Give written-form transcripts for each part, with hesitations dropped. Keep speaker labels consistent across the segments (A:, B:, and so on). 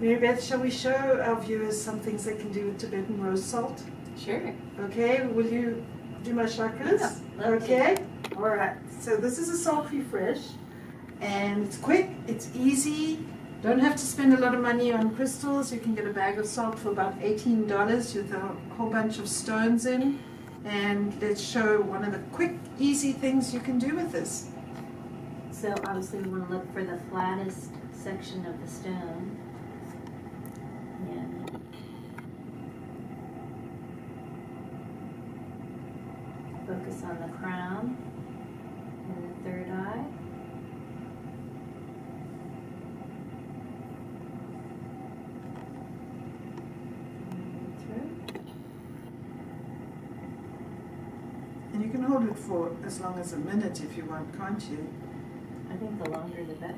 A: Mary Beth, shall we show our viewers some things they can do with Tibetan Rose Salt?
B: Sure.
A: Okay, will you do my chakras?
B: Yeah,
A: okay. All right. So this is a salt refresh, and it's quick, it's easy. Don't have to spend a lot of money on crystals. You can get a bag of salt for about $18 with a whole bunch of stones in. And let's show one of the quick, easy things you can do with this.
B: So obviously we want to look for the flattest section of the stone. And focus on the crown and the third eye.
A: And you can hold it for as long as a minute if you want, can't you?
B: I think the longer the better.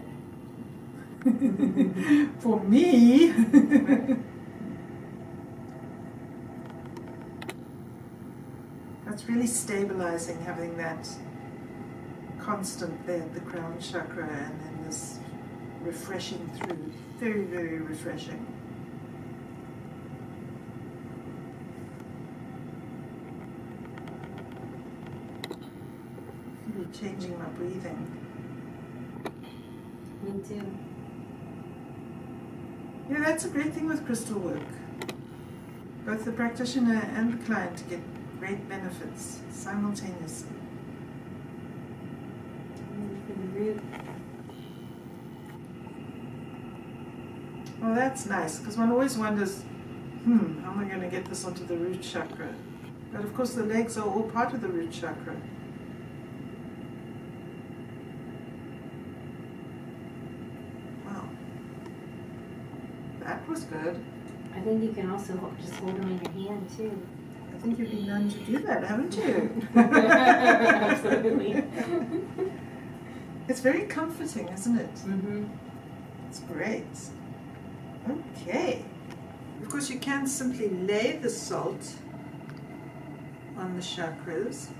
A: For me. That's really stabilizing, having that constant there at the crown chakra, and then this refreshing through. Very, very refreshing. Really changing my breathing.
B: Me too.
A: Yeah, that's a great thing with crystal work. Both the practitioner and the client get great benefits simultaneously.
B: For the root.
A: Well, that's nice, because one always wonders, how am I going to get this onto the root chakra? But of course the legs are all part of the root chakra. Wow. That was good.
B: I think you can also just hold them in your hand too.
A: I think you've been known to do that, haven't you?
B: Absolutely.
A: It's very comforting, isn't it?
B: Mm-hmm.
A: It's great. Okay. Of course, you can simply lay the salt on the chakras.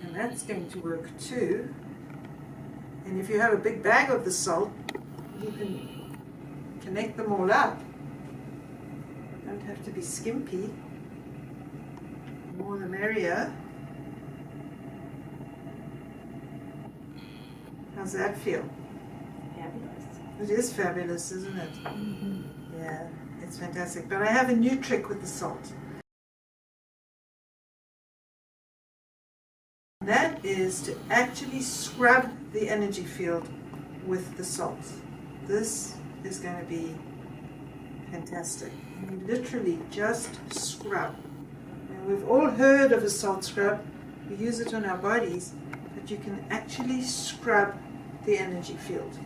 A: And that's going to work too. And if you have a big bag of the salt, you can connect them all up. Don't have to be skimpy. The more the merrier. How's that feel?
B: Fabulous.
A: It is fabulous, isn't it?
B: Mm-hmm.
A: Yeah, it's fantastic. But I have a new trick with the salt. That is to actually scrub the energy field with the salt. This is going to be fantastic. You literally just scrub. And we've all heard of a salt scrub. We use it on our bodies, but you can actually scrub the energy field.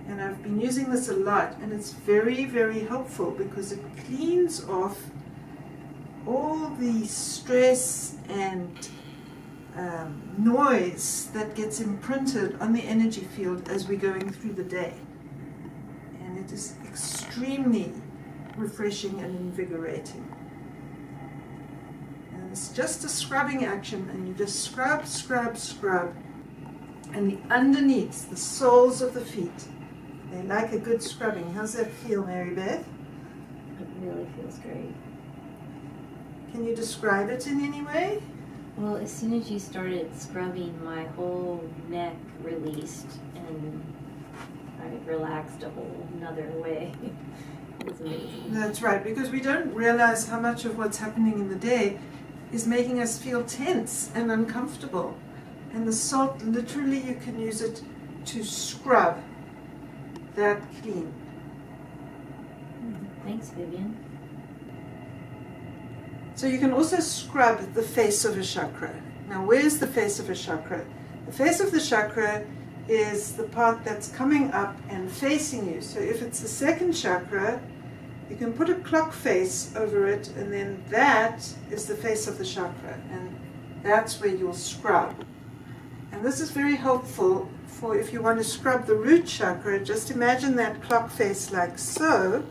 A: And I've been using this a lot, and it's very, very helpful because it cleans off all the stress and noise that gets imprinted on the energy field as we're going through the day. And it is extremely refreshing and invigorating. And it's just a scrubbing action, and you just scrub, scrub, scrub. And the underneath, the soles of the feet, they like a good scrubbing. How's that feel, Mary Beth?
B: It really feels great.
A: Can you describe it in any way?
B: Well, as soon as you started scrubbing, my whole neck released and I relaxed a whole nother way. It was amazing.
A: That's right, because we don't realize how much of what's happening in the day is making us feel tense and uncomfortable. And the salt, literally, you can use it to scrub that clean.
B: Thanks, Vivien.
A: So you can also scrub the face of a chakra. Now, where's the face of a chakra? The face of the chakra is the part that's coming up and facing you. So if it's the second chakra, you can put a clock face over it, and then that is the face of the chakra. And that's where you'll scrub. And this is very helpful for if you want to scrub the root chakra. Just imagine that clock face like so,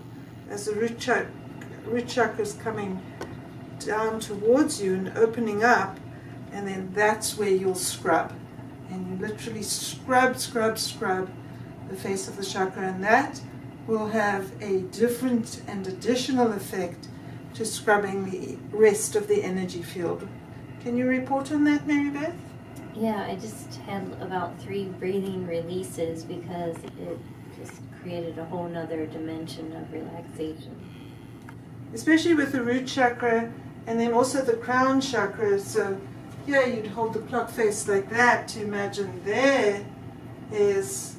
A: as the root chakra is coming down towards you and opening up, and then that's where you'll scrub. And you literally scrub the face of the chakra, and that will have a different and additional effect to scrubbing the rest of the energy field. Can you report on that, Mary Beth?
B: Yeah, I just had about 3 breathing releases because it just created a whole nother dimension of relaxation.
A: Especially with the root chakra and then also the crown chakra. So here you'd hold the clock face like that to imagine there is,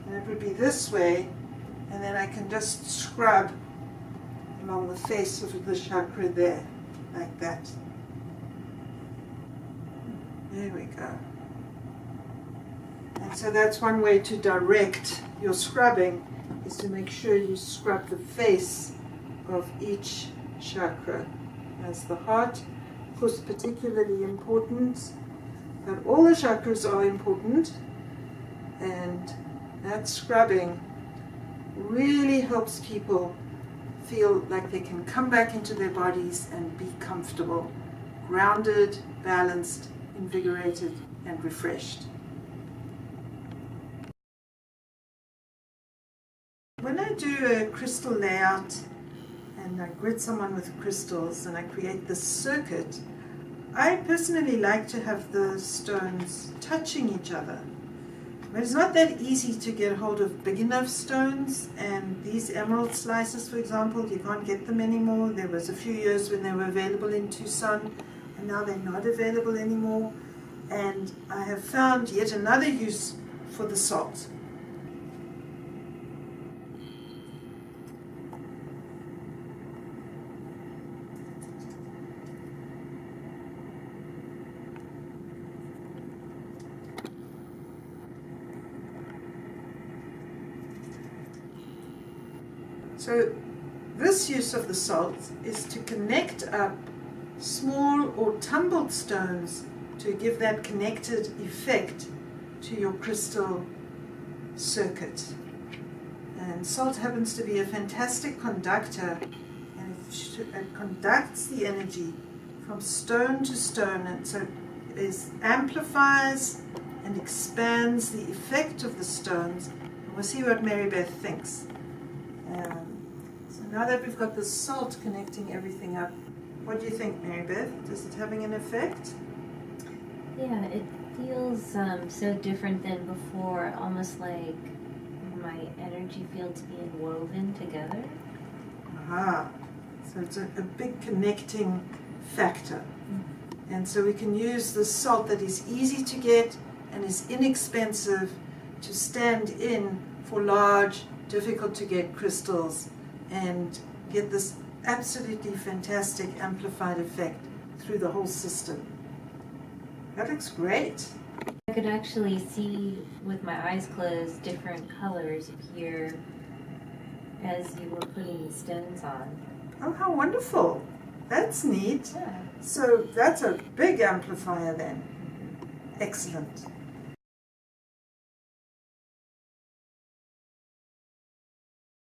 A: and it would be this way, and then I can just scrub along the face of the chakra there, like that. There we go. And so that's one way to direct your scrubbing, is to make sure you scrub the face of each chakra. As the heart, of course, particularly important, but all the chakras are important, and that scrubbing really helps people feel like they can come back into their bodies and be comfortable, grounded, balanced, invigorated, and refreshed. When I do a crystal layout and I grid someone with crystals and I create this circuit, I personally like to have the stones touching each other. But it's not that easy to get hold of big enough stones, and these emerald slices, for example, you can't get them anymore. There was a few years when they were available in Tucson, and now they're not available anymore. And I have found yet another use for the salt. So this use of the salt is to connect up small or tumbled stones to give that connected effect to your crystal circuit. And salt happens to be a fantastic conductor, and it conducts the energy from stone to stone, and so it amplifies and expands the effect of the stones. And we'll see what Mary Beth thinks. So now that we've got the salt connecting everything up, what do you think, Mary Beth? Is it having an effect?
B: Yeah, it feels so different than before, almost like my energy fields being woven together.
A: Aha, so it's a big connecting factor. And so we can use the salt that is easy to get and is inexpensive to stand in for large, difficult to get crystals and get this absolutely fantastic amplified effect through the whole system. That looks great.
B: I could actually see with my eyes closed different colors appear as you were putting the stones on.
A: Oh, how wonderful. That's neat.
B: Yeah.
A: So that's a big amplifier then. Excellent.